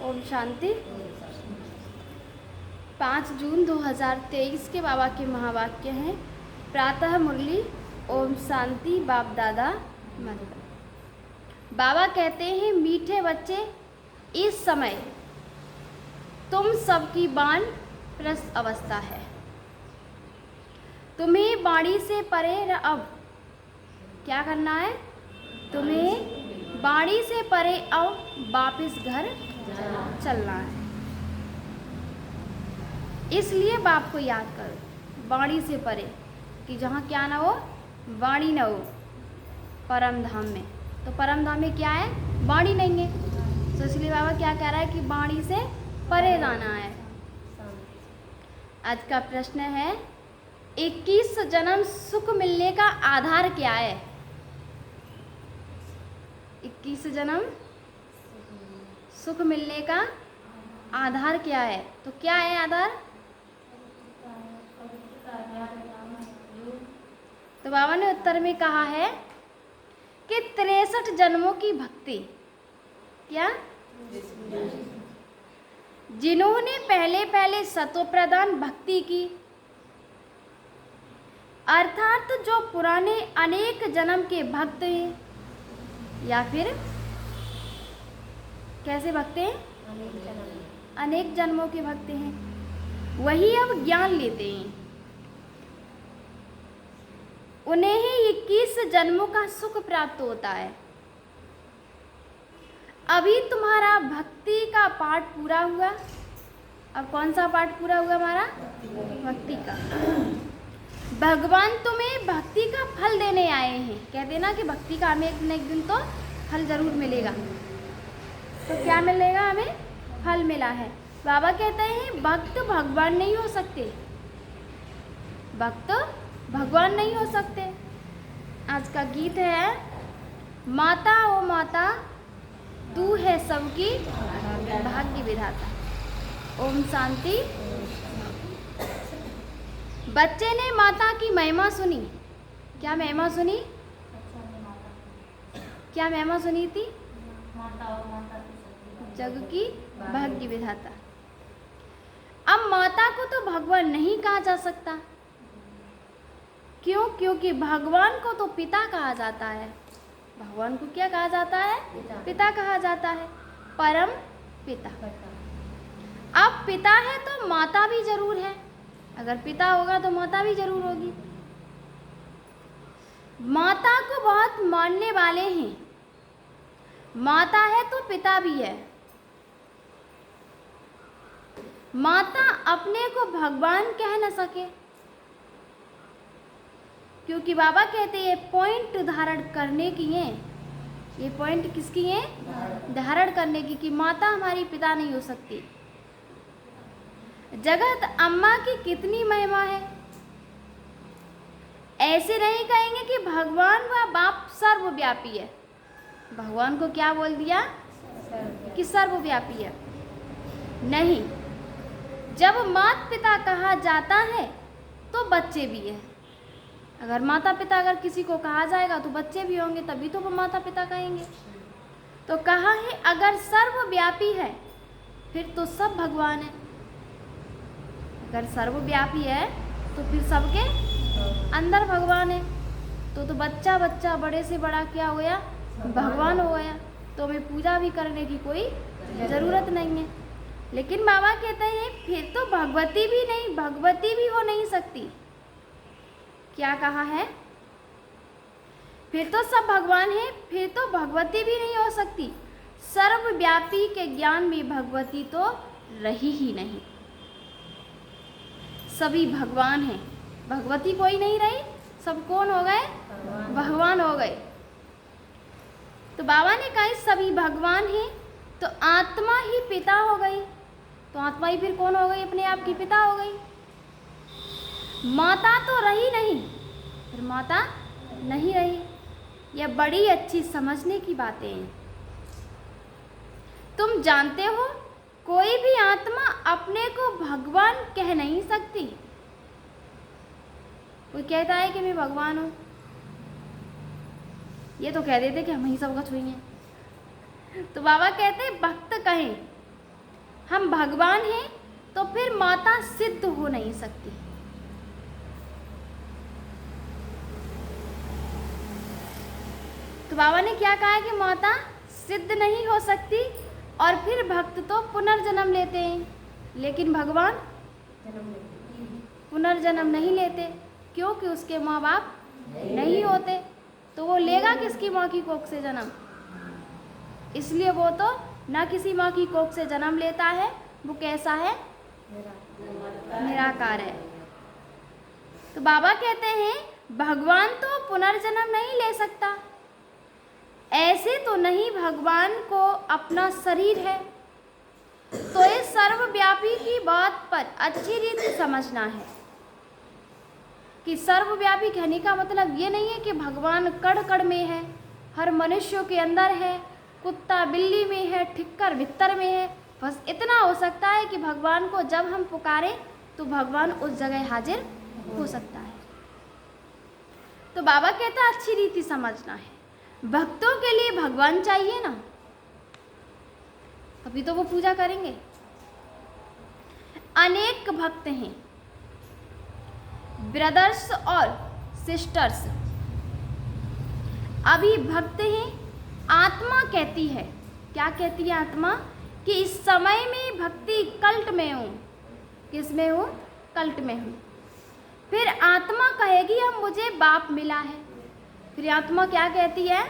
ओम शांति। 5 जून 2023 के बाबा के महावाक्य हैं। प्रातः मुरली ओम शांति बाप दादा मधुबन। बाबा कहते हैं, मीठे बच्चे, इस समय तुम सबकी वानप्रस्थ अवस्था है। तुम्हें वाणी से परे अब क्या करना है? तुम्हें वाणी से परे अब वापस घर चलना है। इसलिए बाप को याद करो, वाणी से परे, कि जहाँ क्या ना हो, वाणी ना हो। परम धाम में, तो परम धाम में क्या है? वाणी नहीं है। तो इसलिए बाबा क्या कह रहा है कि वाणी से परे जाना है। आज का प्रश्न है, 21 जन्म सुख मिलने का आधार क्या है? 21 जन्म सुख मिलने का आधार क्या है? तो क्या है आधार? तो बाबा ने उत्तर में कहा है कि 63 जन्मों की भक्ति। क्या? जिन्होंने पहले पहले सत्व प्रदान भक्ति की, अर्थात जो पुराने अनेक जन्म के भक्त हैं, या फिर कैसे भक्त हैं? अनेक जन्मों के भक्त हैं, वही अब ज्ञान लेते हैं। उन्हें ही 21 जन्मों का सुख प्राप्त होता है। अभी तुम्हारा भक्ति का पाठ पूरा हुआ। अब कौन सा पाठ पूरा हुआ हमारा? भक्ति का। भगवान तुम्हें भक्ति का फल देने आए हैं। कहते ना कि भक्ति का हमें एक दिन तो फल जरूर मिलेगा। तो क्या मिलेगा? हमें फल मिला है। बाबा कहते हैं, भक्त भगवान नहीं हो सकते। भक्त भगवान नहीं हो सकते। आज का गीत है, माता ओ माता तू है सबकी भाग्य विधाता। ओम शांति। बच्चे ने माता की महिमा सुनी। क्या महिमा सुनी? क्या महिमा सुनी थी? जग की भाग्य विधाता। अब माता को तो भगवान नहीं कहा जा सकता। क्यों? क्योंकि भगवान को तो पिता कहा जाता है। भगवान को क्या कहा जाता है? पिता कहा जाता है, परम पिता। अब पिता है तो माता भी जरूर है। अगर पिता होगा तो माता भी जरूर होगी। माता को बहुत मानने वाले हैं। माता है तो पिता भी है। माता अपने को भगवान कह न सके, क्योंकि बाबा कहते हैं पॉइंट धारण करने की है। ये पॉइंट किसकी है? धारण करने की, कि माता हमारी पिता नहीं हो सकती। जगत अम्मा की कितनी महिमा है। ऐसे नहीं कहेंगे कि भगवान व बाप सर्वव्यापी है। भगवान को क्या बोल दिया? कि सर्वव्यापी है। नहीं, जब माता पिता कहा जाता है तो बच्चे भी हैं। अगर माता पिता अगर किसी को कहा जाएगा तो बच्चे भी होंगे, तभी तो वो माता पिता कहेंगे। तो कहा है, अगर सर्वव्यापी है फिर तो सब भगवान है। अगर सर्वव्यापी है तो फिर सबके अंदर भगवान है। तो बच्चा बच्चा, बड़े से बड़ा क्या हो गया? भगवान हो गया। तो हमें पूजा भी करने की कोई ज़रूरत नहीं है। लेकिन बाबा कहते हैं, फिर तो भगवती भी नहीं, भगवती भी हो नहीं सकती। क्या कहा है? फिर तो सब भगवान है, फिर तो भगवती भी नहीं हो सकती। सर्वव्यापी के ज्ञान में भगवती तो रही ही नहीं। सभी भगवान हैं, भगवती कोई नहीं रही। सब कौन हो गए? भगवान हो गए। तो बाबा ने कहा सभी भगवान हैं, तो आत्मा ही पिता हो गई। तो आत्मा ही फिर कौन हो गई? अपने आप की पिता हो गई। माता तो रही नहीं, फिर माता नहीं रही। यह बड़ी अच्छी समझने की बातें हैं। तुम जानते हो, कोई भी आत्मा अपने को भगवान कह नहीं सकती। कोई कहता है कि मैं भगवान हूँ, ये तो कह देते कि हम ही सबका छुएंगे। तो बाबा कहते भक्त कहें हम भगवान हैं तो फिर माता सिद्ध हो नहीं सकती। तो बाबा ने क्या कहा है कि माता सिद्ध नहीं हो सकती और फिर भक्त तो पुनर्जन्म लेते हैं, लेकिन भगवान पुनर्जन्म नहीं लेते, क्योंकि उसके माँ बाप नहीं होते, तो वो लेगा किसकी माँ की कोख से जन्म। इसलिए वो तो ना किसी माँ की कोख से जन्म लेता है, वो कैसा है, निराकार है। तो बाबा कहते हैं भगवान तो पुनर्जन्म नहीं ले सकता, ऐसे तो नहीं भगवान को अपना शरीर है। तो इस सर्वव्यापी की बात पर अच्छी रीति समझना है कि सर्वव्यापी कहने का मतलब ये नहीं है कि भगवान कण कण में है, हर मनुष्य के अंदर है, कुत्ता बिल्ली में है, ठिक्कर भित्तर में है। बस इतना हो सकता है कि भगवान को जब हम पुकारें तो भगवान उस जगह हाजिर हो सकता है। तो बाबा कहता है अच्छी रीति समझना है, भक्तों के लिए भगवान चाहिए ना, तभी तो वो पूजा करेंगे। अनेक भक्त हैं, ब्रदर्स और सिस्टर्स अभी भक्त हैं। आत्मा कहती है, क्या कहती है आत्मा, कि इस समय में भक्ति कल्ट में हूँ। किस में हूँ, कल्ट में हूँ। फिर आत्मा कहेगी अब मुझे बाप मिला है। फिर आत्मा क्या कहती है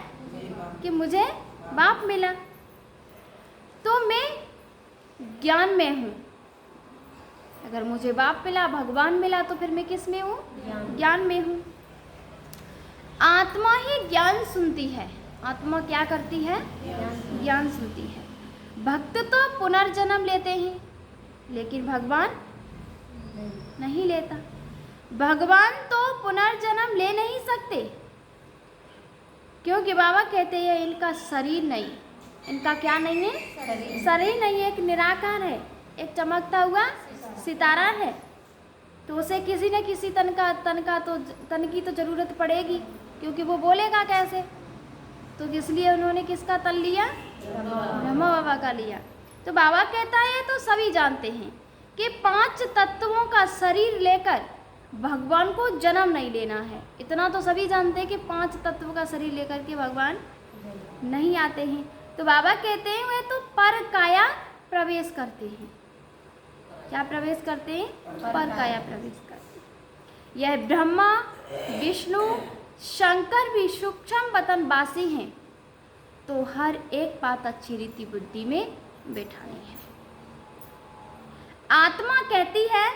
कि मुझे बाप मिला, तो मैं ज्ञान में हूँ। अगर मुझे बाप मिला, भगवान मिला, तो फिर मैं किस में हूँ, ज्ञान में हूँ। आत्मा ही ज्ञान सुनती है। आत्मा क्या करती है, ज्ञान सुनती है। भक्त तो पुनर्जन्म लेते हैं, लेकिन भगवान नहीं लेता। भगवान तो पुनर्जन्म ले नहीं सकते, क्योंकि बाबा कहते हैं इनका शरीर नहीं। इनका क्या नहीं है, शरीर नहीं है, एक निराकार है, एक चमकता हुआ सितारा है। तो उसे किसी न किसी तन की तो जरूरत पड़ेगी, क्योंकि वो बोलेगा कैसे। तो इसलिए उन्होंने किसका तन लिया, ब्रह्मा बाबा का लिया। तो बाबा कहता है तो सभी जानते हैं कि 5 तत्वों का शरीर लेकर भगवान को जन्म नहीं लेना है। इतना तो सभी जानते हैं कि 5 तत्वों का शरीर लेकर के भगवान नहीं आते हैं। तो बाबा कहते हैं वे तो पर काया प्रवेश करते हैं। क्या प्रवेश करते हैं, पर काया प्रवेश करते हैं। यह ब्रह्मा विष्णु शंकर भी सूक्ष्म वतनवासी हैं, तो हर एक बात अच्छी रीति बुद्धि में बैठानी है। आत्मा कहती है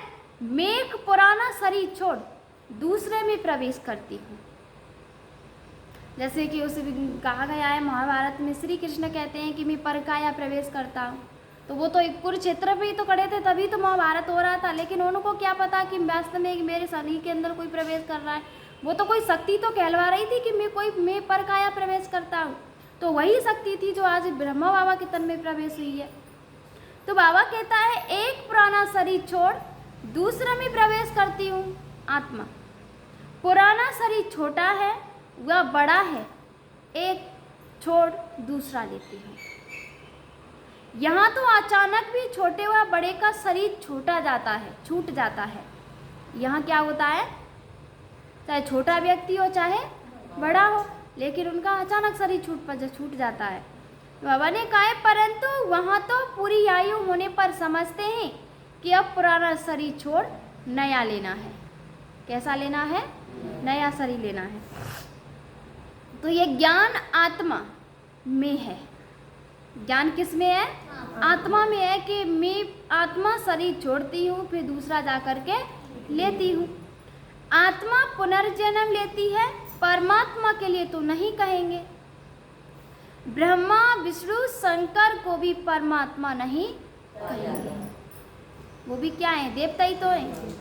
मैं एक पुराना शरीर छोड़ दूसरे में प्रवेश करती हूँ। जैसे कि उसे कहा गया है महाभारत में, श्री कृष्ण कहते हैं कि मैं परकाया प्रवेश करता हूँ। तो वो तो एक कुरुक्षेत्र पे ही तो खड़े थे, तभी तो महाभारत हो रहा था। लेकिन उनको क्या पता कि वास्तव में मेरे शरीर के अंदर कोई प्रवेश कर रहा है। वो तो कोई शक्ति तो कहलवा रही थी कि मैं परकाया प्रवेश करता हूँ। तो वही शक्ति थी जो आज ब्रह्मा बाबा के तन में प्रवेश हुई है। तो बाबा कहता है एक पुराना शरीर छोड़ दूसरे में प्रवेश करती हूँ। आत्मा पुराना शरीर छोटा है, वह बड़ा है, एक छोड़ दूसरा लेती हूँ। यहाँ तो अचानक भी छोटे व बड़े का शरीर छूट जाता है। यहाँ क्या होता है, चाहे छोटा व्यक्ति हो चाहे बड़ा हो, लेकिन उनका अचानक शरीर छूट जाता है। बाबा ने कहा है परंतु वहाँ तो पूरी आयु होने पर समझते हैं कि अब पुराना शरीर छोड़ नया लेना है। कैसा लेना है, नया शरीर लेना है। तो ये ज्ञान आत्मा में है। ज्ञान किस में है, आत्मा में है कि मैं आत्मा शरीर छोड़ती हूँ, फिर दूसरा जा कर के लेती हूँ। आत्मा पुनर्जन्म लेती है, परमात्मा के लिए तो नहीं कहेंगे। ब्रह्मा विष्णु शंकर को भी परमात्मा नहीं कहेंगे, वो भी क्या है, देवता ही तो हैं।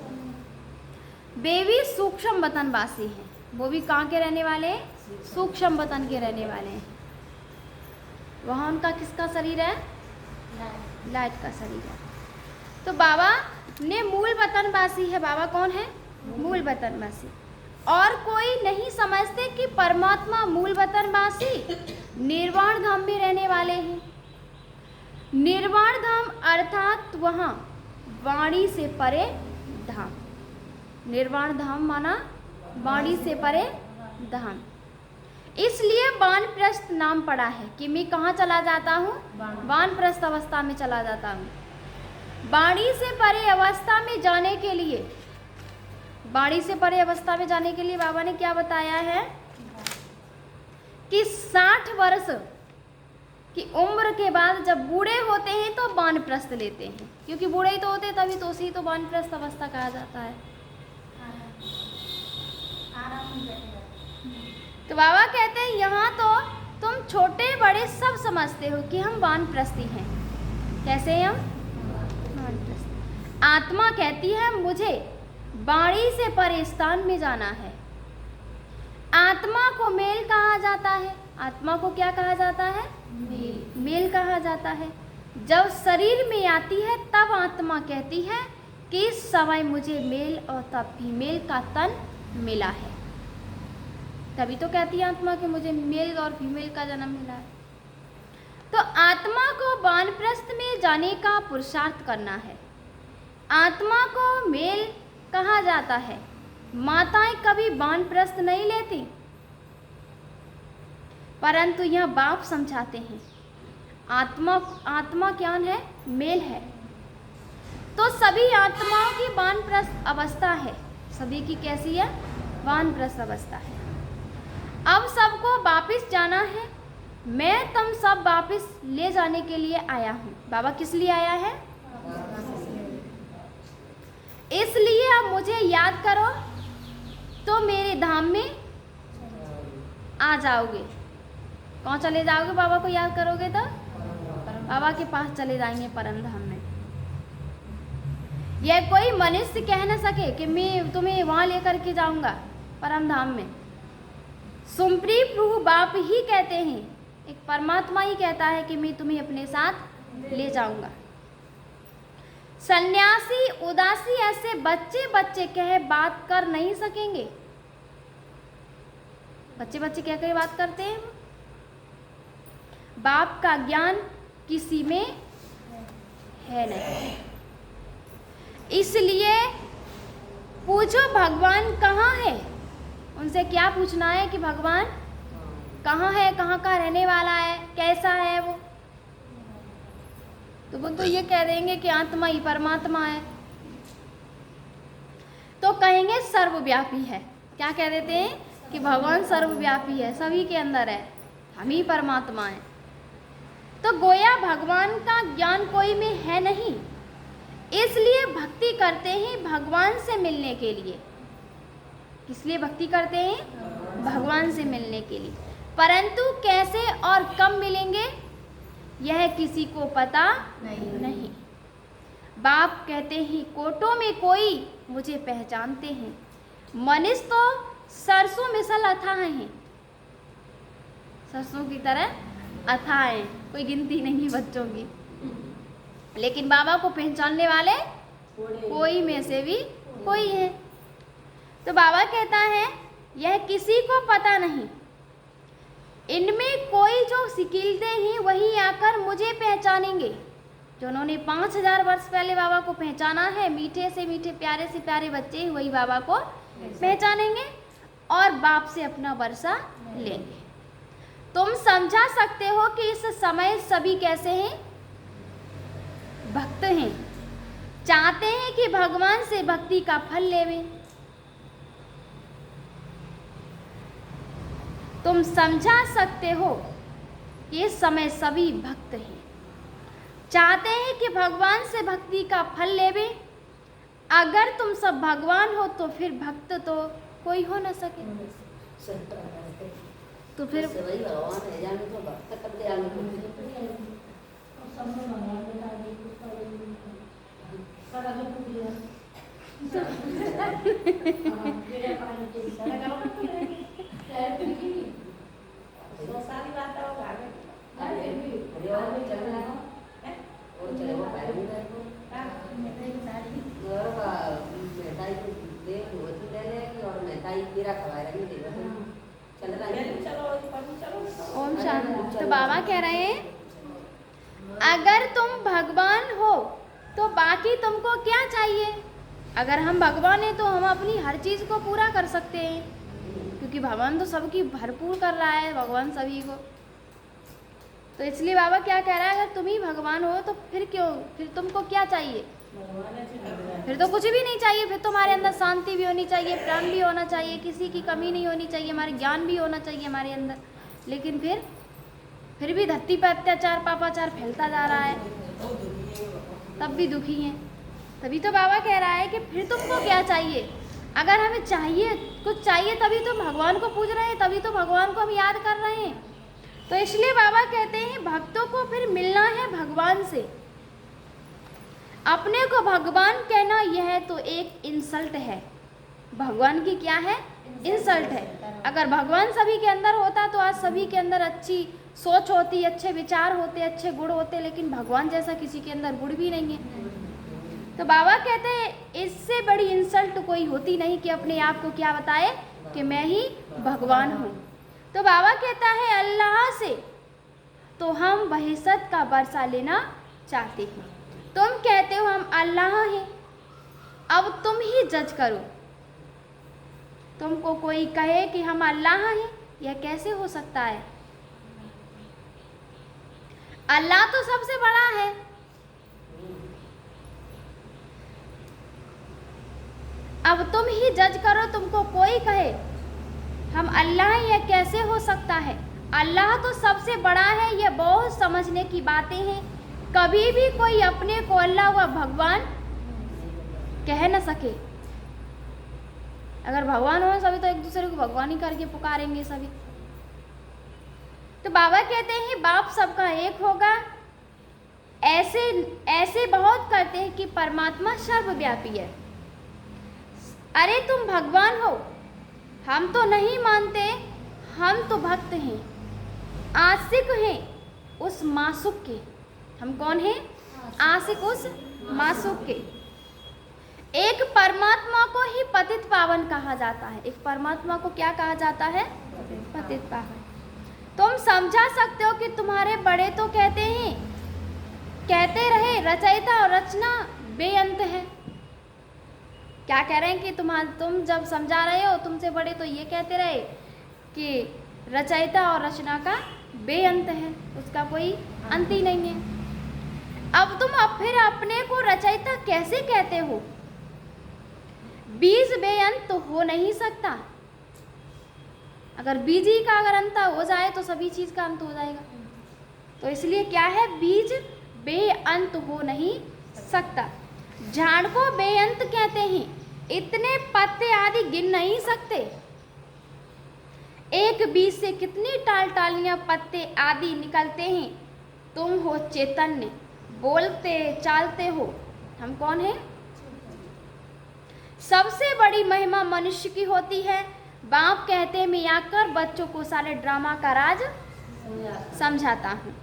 वे भी सूक्ष्म वतनवासी हैं। वो भी कहाँ के रहने वाले हैं, सूक्ष्म वतन के रहने वाले हैं। वहाँ उनका किसका शरीर है, लाइट का शरीर है। तो बाबा ने मूल वतनवासी है। बाबा कौन है, मूल वतनवासी। और कोई नहीं समझते कि परमात्मा मूल वतनवासी निर्वाण धाम में रहने वाले हैं। निर्वाण धाम अर्थात वहाँ वाणी से परे धाम। निर्वाण धाम माना वाणी से परे धाम। इसलिए वानप्रस्थ नाम पड़ा है कि मैं कहाँ चला जाता हूँ, वानप्रस्थ अवस्था में चला जाता हूँ। वाणी से परे अवस्था में जाने के लिए, वाणी से परे अवस्था में जाने के लिए बाबा ने क्या बताया है कि 60 वर्ष की उम्र के बाद जब बूढ़े होते हैं तो वानप्रस्थ लेते हैं, क्योंकि बूढ़े ही तो होते तभी तो उसी तो वानप्रस्थ अवस्था कहा जाता है। तो बाबा कहते हैं यहाँ तो तुम छोटे बड़े सब समझते हो कि हम वानप्रस्थी हैं। कैसे हम वानप्रस्थ। आत्मा कहती है मुझे वाणी से परे स्थान में जाना है। आत्मा को मेल कहा जाता है। आत्मा को क्या कहा जाता है? मेल कहा जाता है। जब शरीर में आती है तब आत्मा कहती है कि इस समय मुझे मेल और तब फीमेल का तन मिला है। तभी तो कहती है आत्मा कि मुझे मेल और फीमेल का जन्म मिला है। तो आत्मा को वानप्रस्थ में जाने का पुरुषार्थ करना है। आत्मा को मेल कहा जाता है। माताएं कभी वानप्रस्थ नहीं लेती, परंतु यह बाप समझाते हैं आत्मा क्या है? मेल है। तो सभी आत्माओं की वानप्रस्थ अवस्था है। सभी की कैसी है? वानप्रस्थ अवस्था है। अब सबको वापिस जाना है। मैं तुम सब वापिस ले जाने के लिए आया हूँ। बाबा किस लिए आया है? इसलिए अब मुझे याद करो तो मेरे धाम में आ जाओगे। कौन चले जाओगे? बाबा को याद करोगे तो बाबा के पास चले जाएंगे परम धाम में। यह कोई मनुष्य कह न सके कि मैं तुम्हें वहां लेकर के जाऊंगा परम धाम में। सुप्रीम प्रभु बाप ही कहते हैं, एक परमात्मा ही कहता है कि मैं तुम्हें अपने साथ ले जाऊंगा। सन्यासी उदासी ऐसे बच्चे बच्चे कह बात कर नहीं सकेंगे। बच्चे बच्चे क्या कह बात करते हैं? बाप का ज्ञान किसी में है नहीं। इसलिए पूछो भगवान कहाँ है। उनसे क्या पूछना है कि भगवान कहाँ है, कहाँ का रहने वाला है, कैसा है वो। तो वो तो ये कह देंगे कि आत्मा ही परमात्मा है। तो कहेंगे सर्वव्यापी है। क्या कह देते हैं कि भगवान सर्वव्यापी है, सभी के अंदर है, हम ही परमात्मा है। तो गोया भगवान का ज्ञान कोई में है नहीं, इसलिए भक्ति करते हैं भगवान से मिलने के लिए। इसलिए भक्ति करते हैं भगवान से मिलने के लिए, परंतु कैसे और कब मिलेंगे यह किसी को पता नहीं। बाप कहते हैं कोटों में कोई मुझे पहचानते हैं। मनुष्य तो सरसों मिसल अथाह हैं, सरसों की तरह अथाह हैं, कोई गिनती नहीं बच्चों की। लेकिन बाबा को पहचानने वाले कोई में से भी कोई है। तो बाबा कहता है यह किसी को पता नहीं। इनमें कोई जो सिकीलते हैं वही आकर मुझे पहचानेंगे। जो उन्होंने 5000 वर्ष पहले बाबा को पहचाना है, मीठे से मीठे प्यारे से प्यारे बच्चे, वही बाबा को पहचानेंगे और बाप से अपना वर्षा लेंगे। तुम समझा सकते हो कि इस समय सभी कैसे हैं? भक्त हैं, चाहते हैं कि भगवान से भक्ति का फल लेवे। तुम समझा सकते हो कि इस समय सभी भक्त हैं, चाहते हैं कि भगवान से भक्ति का फल लेवे। अगर तुम सब भगवान हो तो फिर भक्त तो कोई हो न सके। तो फिर ओम शांति। तो बाबा कह रहे हैं अगर तुम बाकी तुमको क्या चाहिए? अगर हम भगवान हैं तो हम अपनी हर चीज़ को पूरा कर सकते हैं, क्योंकि भगवान तो सबकी भरपूर कर रहा है, भगवान सभी को। तो इसलिए बाबा क्या कह रहा है, अगर तुम ही भगवान हो तो फिर तुमको क्या चाहिए? फिर तो कुछ भी नहीं चाहिए। फिर तुम्हारे अंदर शांति भी होनी चाहिए, प्रेम भी होना चाहिए, किसी की कमी नहीं होनी चाहिए, हमारे ज्ञान भी होना चाहिए हमारे अंदर। लेकिन फिर भी धरती पर अत्याचार पापाचार फैलता जा रहा है, तब भी दुखी हैं। तभी तो बाबा कह रहा है कि फिर तुमको क्या चाहिए? अगर हमें कुछ चाहिए तभी तो भगवान को पूज रहे हैं, तभी तो भगवान को हम याद कर रहे हैं। तो इसलिए बाबा कहते हैं भक्तों को फिर मिलना है भगवान से। अपने को भगवान कहना यह तो एक इंसल्ट है। भगवान की क्या है? इंसल्ट है। अगर भगवान सभी के अंदर होता तो आज सभी के अंदर अच्छी सोच होती, अच्छे विचार होते, अच्छे गुण होते, लेकिन भगवान जैसा किसी के अंदर गुण भी नहीं है। तो बाबा कहते हैं इससे बड़ी इंसल्ट कोई होती नहीं कि अपने आप को क्या बताए कि मैं ही भगवान हूँ। तो बाबा कहता है अल्लाह से तो हम बहिश्त का वर्षा लेना चाहते हैं। तुम कहते हो हम अल्लाह हैं, अब तुम ही जज करो। तुमको कोई कहे कि हम अल्लाह हैं, यह कैसे हो सकता है? अल्लाह तो सबसे बड़ा है। अब तुम ही जज करो, तुमको कोई कहे हम अल्लाह हैं, यह कैसे हो सकता है? अल्लाह तो सबसे बड़ा है। यह बहुत समझने की बातें हैं। कभी भी कोई अपने को अल्लाह व भगवान कह न सके। अगर भगवान हो सभी तो एक दूसरे को भगवान ही करके पुकारेंगे सभी। तो बाबा कहते हैं बाप सबका एक होगा। ऐसे बहुत करते हैं कि परमात्मा सर्वव्यापी है। अरे तुम भगवान हो, हम तो नहीं मानते, हम तो भक्त हैं, आशिक हैं उस मासूक के। हम कौन हैं? आशिक उस मासूक के। एक परमात्मा को ही पतित पावन कहा जाता है। एक परमात्मा को क्या कहा जाता है? पतित पावन। तुम समझा सकते हो कि तुम्हारे बड़े तो कहते रहे रचयिता और रचना बेअंत है। क्या कह रहे हैं कि तुम जब समझा रहे हो, तुमसे बड़े तो ये कहते रहे कि रचयिता और रचना का बेअंत है, उसका कोई अंत ही नहीं है। अब तुम फिर अपने को रचयिता कैसे कहते हो? बीज बेअंत तो हो नहीं सकता। अगर बीज ही का अगर अंत हो जाए तो सभी चीज का अंत हो जाएगा। तो इसलिए क्या है? बीज बेअंत हो नहीं सकता। झाड़ को बेअंत कहते हैं, इतने पत्ते आदि गिन नहीं सकते। एक बीज से कितनी टालियां पत्ते आदि निकलते हैं। तुम हो चैतन्य, बोलते चालते हो। हम कौन हैं? सबसे बड़ी महिमा मनुष्य की होती है। बाप कहते हैं मैं आकर बच्चों को सारे ड्रामा का राज समझाता हूँ।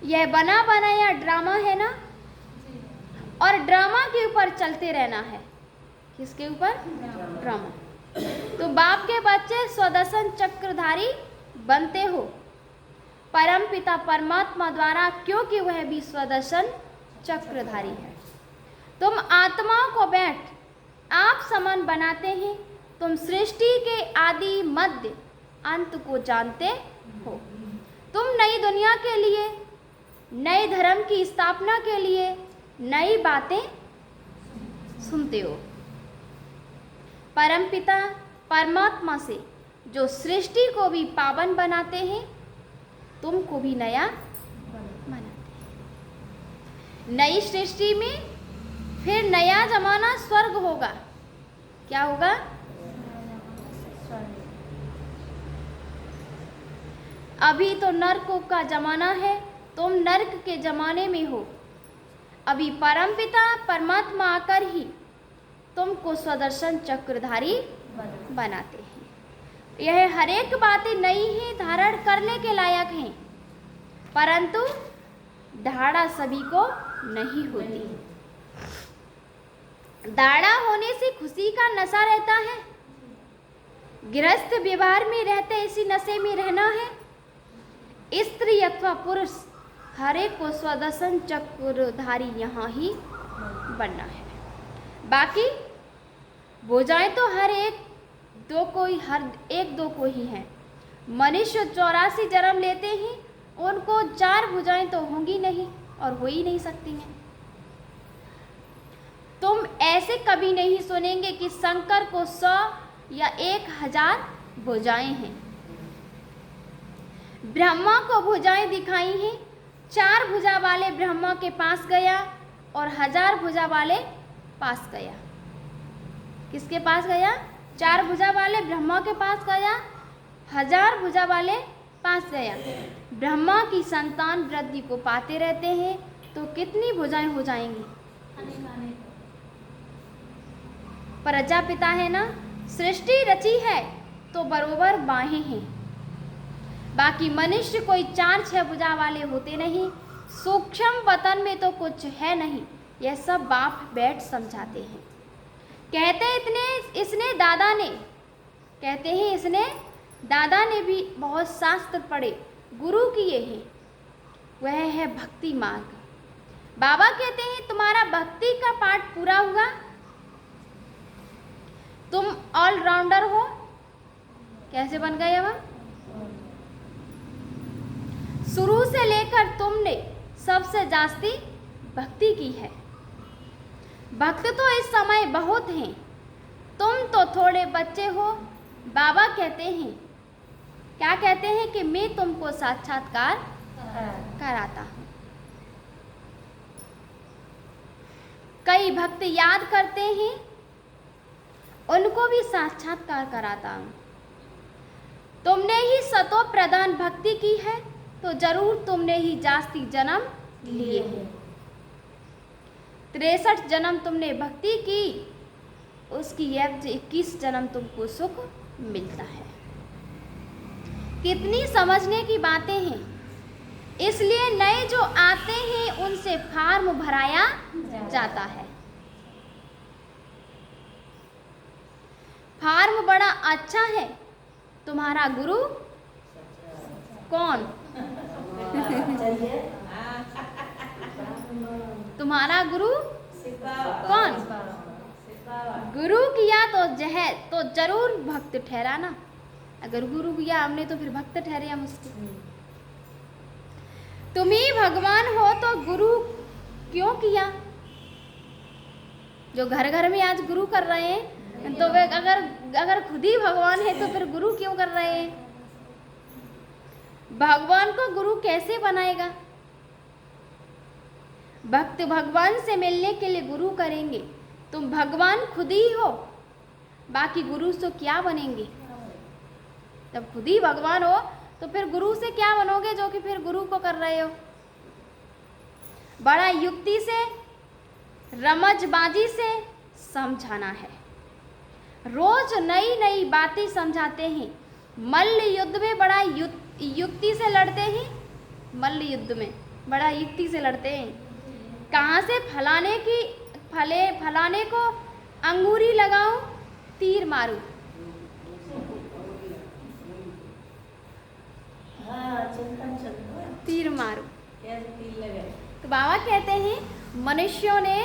यह बना बनाया ड्रामा है ना, और ड्रामा के ऊपर चलते रहना है। किसके ऊपर? ड्रामा। तो बाप के बच्चे स्वदर्शन चक्रधारी बनते हो परम पिता परमात्मा द्वारा, क्योंकि वह भी स्वदर्शन चक्रधारी है। तुम आत्माओं को बैठ आप समान बनाते हैं। तुम सृष्टि के आदि मध्य अंत को जानते हो। तुम नई दुनिया के लिए, नए धर्म की स्थापना के लिए नई बातें सुनते हो। परमपिता परमात्मा से जो सृष्टि को भी पावन बनाते हैं, तुमको भी नया बनाते हैं। नई सृष्टि में फिर नया जमाना स्वर्ग होगा। क्या होगा? अभी तो नरक का जमाना है, तुम नरक के जमाने में हो। अभी परमपिता परमात्मा आकर ही तुमको स्वदर्शन चक्रधारी बनाते हैं। यह हर एक बातें नई ही धारण करने के लायक हैं, परंतु धारणा सभी को नहीं होती। दाढ़ा होने से खुशी का नशा रहता है। गृहस्थ व्यवहार में रहते इसी नशे में रहना है। स्त्री अथवा पुरुष हर एक को स्वदर्शन चक्रधारी यहाँ ही बनना है। बाकी भुजाएं तो हर एक दो को ही हैं। मनुष्य 84 जन्म लेते ही उनको 4 भुजाएं तो होंगी नहीं और हो ही नहीं सकती हैं। तुम ऐसे कभी नहीं सुनेंगे कि शंकर को 100 या 1000 भुजाएं हैं। ब्रह्मा को भुजाएं दिखाई हैं। 4 भुजा वाले ब्रह्मा के पास गया और 1000 भुजा वाले पास गया। किसके पास गया? 4 भुजा वाले ब्रह्मा के पास गया, 1000 भुजा वाले पास गया। ब्रह्मा की संतान वृद्धि को पाते रहते हैं तो कितनी भुजाएं हो जाएंगी? प्रजापिता है ना, सृष्टि रची है तो बरोबर बाहें हैं। बाकी मनुष्य कोई 4-6 भुजा वाले होते नहीं। सूक्ष्म वतन में तो कुछ है नहीं, यह सब बाप बैठ समझाते हैं। कहते हैं इसने दादा ने भी बहुत शास्त्र पढ़े, गुरु किए हैं, वह है भक्ति मार्ग। बाबा कहते हैं तुम्हारा भक्ति का पाठ पूरा हुआ, तुम ऑलराउंडर हो। कैसे बन गए अब? शुरू से लेकर तुमने सबसे जास्ती भक्ति की है। भक्त तो इस समय बहुत हैं, तुम तो थोड़े बच्चे हो। बाबा कहते हैं, क्या कहते हैं कि मैं तुमको साक्षात्कार कराता हूँ। कई भक्त याद करते हैं, उनको भी साक्षात्कार कराता हूँ। तुमने ही सतो प्रधान भक्ति की है तो जरूर तुमने ही जास्ती जन्म लिए हैं। 63 जन्म तुमने भक्ति की, उसकी 21 जन्म तुमको सुख मिलता है। कितनी समझने की बातें हैं। इसलिए नए जो आते हैं उनसे फार्म भराया जाता है। फार्म बड़ा अच्छा है। तुम्हारा गुरु कौन? तुम्हारा गुरु कौन? गुरु किया तो जरूर भक्त ठहराना। अगर गुरु किया हमने तो फिर भक्त ठहरे हम उसके। तुम ही भगवान हो तो गुरु क्यों किया? जो घर घर में आज गुरु कर रहे हैं तो वे अगर खुद ही भगवान है तो फिर गुरु क्यों कर रहे हैं? भगवान को गुरु कैसे बनाएगा? भक्त भगवान से मिलने के लिए गुरु करेंगे। तुम भगवान खुद ही हो, बाकी गुरु से क्या बनेंगे? जब खुद ही भगवान हो तो फिर गुरु से क्या बनोगे जो कि फिर गुरु को कर रहे हो? बड़ा युक्ति से, रमजबाजी से समझाना है। रोज नई नई बातें समझाते हैं। मल्ल युद्ध में बड़ा युक्ति से लड़ते हैं। मल्ल युद्ध में बड़ा युक्ति से लड़ते हैं। कहाँ से फलाने को अंगूरी लगाऊं, तीर मारूं। तीर मारूं। तो बाबा कहते हैं मनुष्यों ने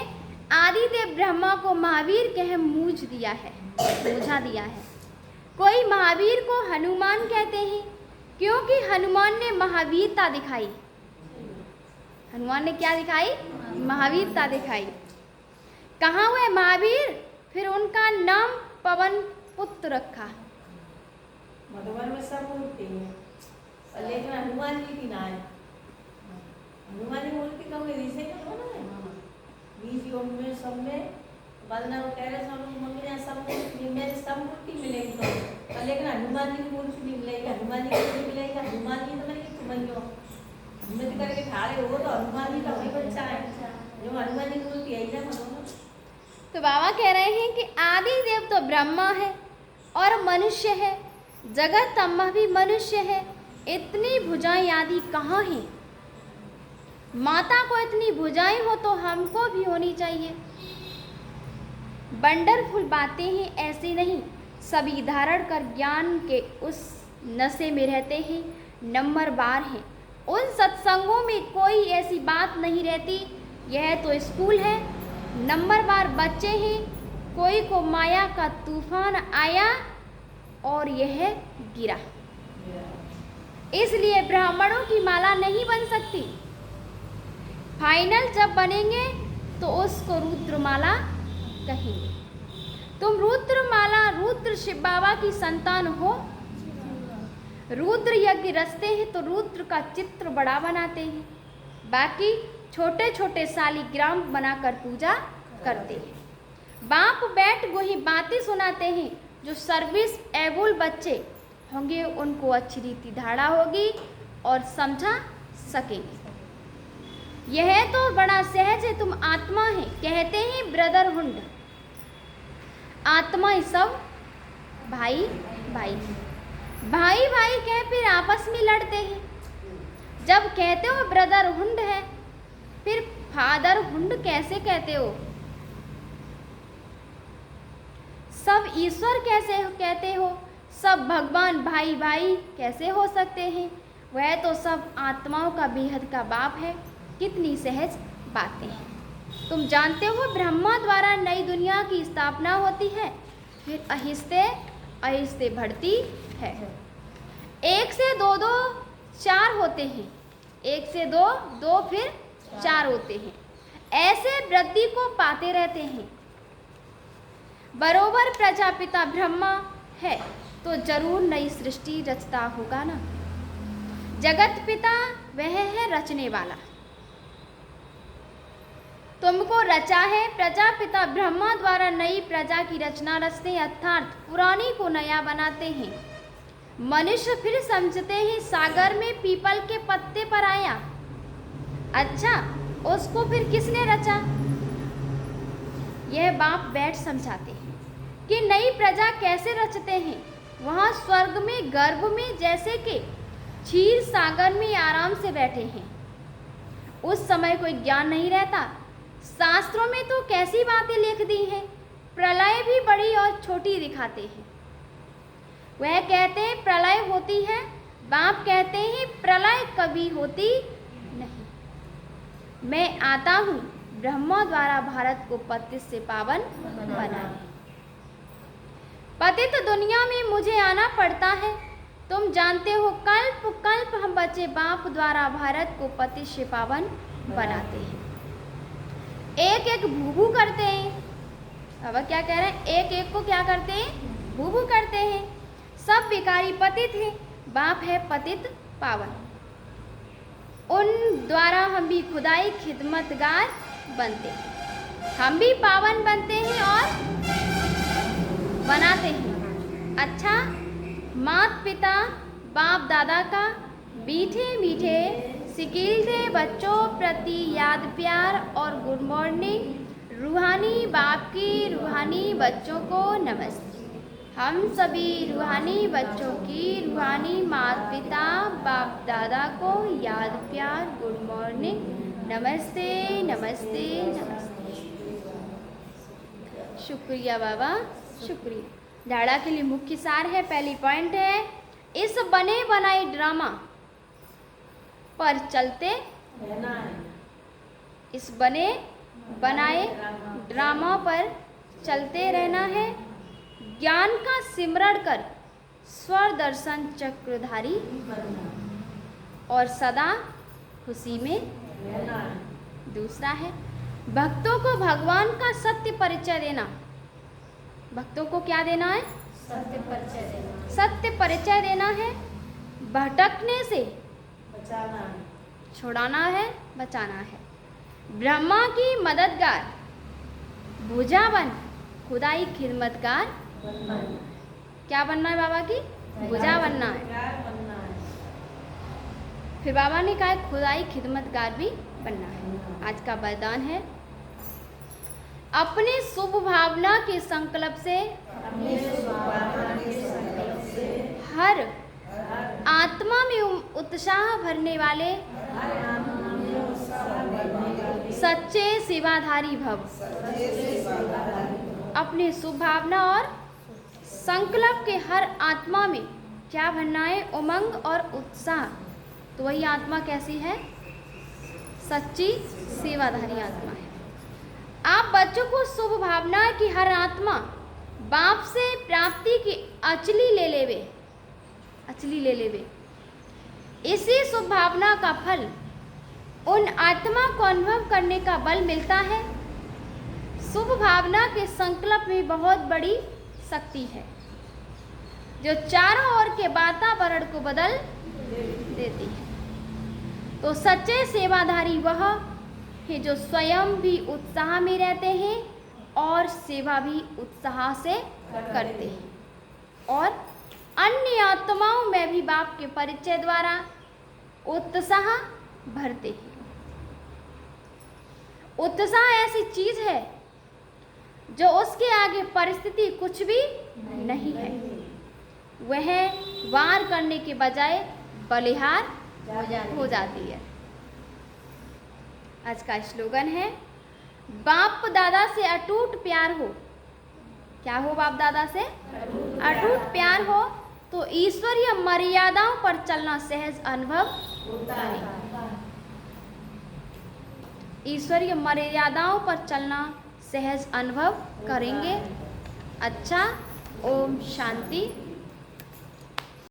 आदिदेव ब्रह्मा को महावीर कह मूझा दिया है। कोई महावीर को हनुमान कहते हैं क्योंकि हनुमान ने महावीरता दिखाई। हनुमान ने क्या दिखाई? महावीरता दिखाई। कहाँ हुए महावीर? फिर उनका नाम पवन पुत्र रखा। मधुबन में सब मूर्ति है, लेकिन हनुमान जी की ना है। हनुमान जी मूर्ति कहूँगे रीसे का ना है। बीज योग में सब में बलना कह रहे सब लोग मंगे यहाँ सब मेरे सब मूर्ति मिलेगी तो, लेकिन हनुमान जी की मूर्ति नहीं मिलेगी। हनुमान जी की मूर्ति मिलेगी। हनुमान जी तो नहीं समझो हिम्मत करके ठाड़े हो तो हनुमान जी का वही बच्चा है जो हनुमान जी की मूर्ति है ना। तो बाबा कह रहे हैं कि आदि देव तो ब्रह्मा है और मनुष्य है, जगत अम्मा भी मनुष्य है। इतनी भुजाएं आदि कहाँ हैं? माता को इतनी भुजाएं हो तो हमको भी होनी चाहिए। वंडरफुल बातें हैं, ऐसे नहीं। सभी धारण कर ज्ञान के उस नशे में रहते हैं। नंबर 12 हैं। उन सत्संगों में कोई ऐसी बात नहीं रहती। यह तो स्कूल है, नंबरवार बच्चे हैं। कोई को माया का तूफान आया और यह गिरा, इसलिए ब्राह्मणों की माला नहीं बन सकती। फाइनल जब बनेंगे तो उसको रुद्रमाला कहेंगे। तुम रुद्रमाला, रुद्र शिव बाबा की संतान हो। रुद्र यज्ञ रचते हैं तो रुद्र का चित्र बड़ा बनाते हैं, बाकी छोटे छोटे शालिग्राम बनाकर पूजा करते हैं। बाप बैठ वही बातें सुनाते हैं। जो सर्विस एबल बच्चे होंगे उनको अच्छी रीति धारणा होगी और समझा सकेंगे। यह तो बड़ा सहज है, तुम आत्मा है, कहते हैं ब्रदरहुड। आत्मा ही सब भाई भाई, भाई भाई कह फिर आपस में लड़ते हैं। जब कहते हो ब्रदरहुड है, फिर फादरहुड कैसे कहते हो? सब ईश्वर कैसे कहते हो? सब भगवान भाई भाई कैसे हो सकते हैं? वह तो सब आत्माओं का बेहद का बाप है। कितनी सहज बातें हैं। तुम जानते हो ब्रह्मा द्वारा नई दुनिया की स्थापना होती है, फिर आहिस्ते आहिस्ते बढ़ती है। एक से दो दो चार होते हैं, एक से दो दो फिर चार होते हैं। ऐसे वृद्धि को पाते रहते हैं। बरोबर प्रजापिता ब्रह्मा है तो जरूर नई सृष्टि रचता होगा ना। जगत पिता वह है रचने वाला। तुमको रचा है। प्रजापिता ब्रह्मा द्वारा नई प्रजा की रचना रचते हैं, अर्थात पुरानी को नया बनाते हैं। मनुष्य फिर समझते हैं सागर में पीपल के पत्ते पर आया। अच्छा, उसको फिर किसने रचा? यह बाप बैठ समझाते हैं कि नई प्रजा कैसे रचते हैं। वहाँ स्वर्ग में गर्भ में जैसे कि क्षीर सागर में आराम से बैठे हैं। उस समय कोई ज्ञान नहीं रहता। शास्त्रों में तो कैसी बातें लिख दी हैं, प्रलय भी बड़ी और छोटी दिखाते हैं। वह कहते हैं प्रलय होती है, बाप कहते हैं प्रलय कभी होती नहीं। मैं आता हूँ ब्रह्मा द्वारा भारत को पतित से पावन बनाए। पतित दुनिया में मुझे आना पड़ता है। तुम जानते हो कल्प कल्प हम बच्चे बाप द्वारा भारत को पतित से पावन बनाते हैं। एक एक भूभू करते हैं। अब क्या कह रहे हैं? एक एक को क्या करते हैं? भूभू करते हैं। सब विकारी पतित हैं, बाप है पतित पावन। उन द्वारा हम भी खुदाई खिदमतगार बनते हैं। हम भी पावन बनते हैं और बनाते हैं। अच्छा, माता पिता बाप दादा का मीठे मीठे सिकीलते बच्चों प्रति याद प्यार और गुड मॉर्निंग। रूहानी बाप की रूहानी बच्चों को नमस्ते। हम सभी रूहानी बच्चों की रूहानी माता पिता बाप दादा को याद प्यार गुड मॉर्निंग, नमस्ते नमस्ते नमस्ते। शुक्रिया बाबा, शुक्रिया। झाड़ा के लिए मुख्य सार है। पहली पॉइंट है, इस बने बनाए ड्रामा पर चलते रहना है। इस बने बनाए ड्रामा पर चलते रहना है। ज्ञान का सिमरण कर स्वर दर्शन चक्रधारी और सदा खुशी में रहना है। दूसरा है, भक्तों को भगवान का सत्य परिचय देना। भक्तों को क्या देना है? सत्य परिचय देना, सत्य परिचय देना है। भटकने से बचाना है, छुड़ाना है, बचाना है। ब्रह्मा की मददगार, भुजावन खुदाई खिदमतगार बनना है। क्या बनना है बाबा की? भुजा बनना है। प्यार बनना है। फिर बाबा ने कहा खुदाई खिदमतगार भी बनना है। आज का वरदान है, अपने शुभ भावना के संकल्प से अपने शुभकामना के संकल्प से हर आत्मा में उत्साह भरने वाले हर आत्मा में उत्साह भरने वाले सच्चे सेवाधारी भव। सच्चे सेवाधारी भव। अपने शुभ भावना और संकल्प के हर आत्मा में क्या भरना है? उमंग और उत्साह तो वही आत्मा कैसी है? सच्ची सेवाधारी आत्मा है। आप बच्चों को शुभ भावना है कि हर आत्मा बाप से प्राप्ति की अचली ले लेवे। इसी शुभ भावना का फल उन आत्मा को अनुभव करने का बल मिलता है। शुभ भावना के संकल्प में बहुत बड़ी शक्ति है जो चारों ओर के वातावरण को बदल देती है। तो सच्चे सेवाधारी वह है जो स्वयं भी उत्साह में रहते हैं और सेवा भी उत्साह से करते हैं और अन्य आत्माओं में भी बाप के परिचय द्वारा उत्साह भरते हैं। उत्साह ऐसी चीज है जो उसके आगे परिस्थिति कुछ भी नहीं है। वह वार करने के बजाय बलिहार हो जाती है। आज का स्लोगन है, बाप दादा से अटूट प्यार हो। क्या हो? बाप दादा से अटूट प्यार हो तो ईश्वरीय मर्यादाओं पर चलना सहज अनुभव होता है। ईश्वरीय मर्यादाओं पर चलना सहज अनुभव करेंगे। अच्छा, ओम शांति।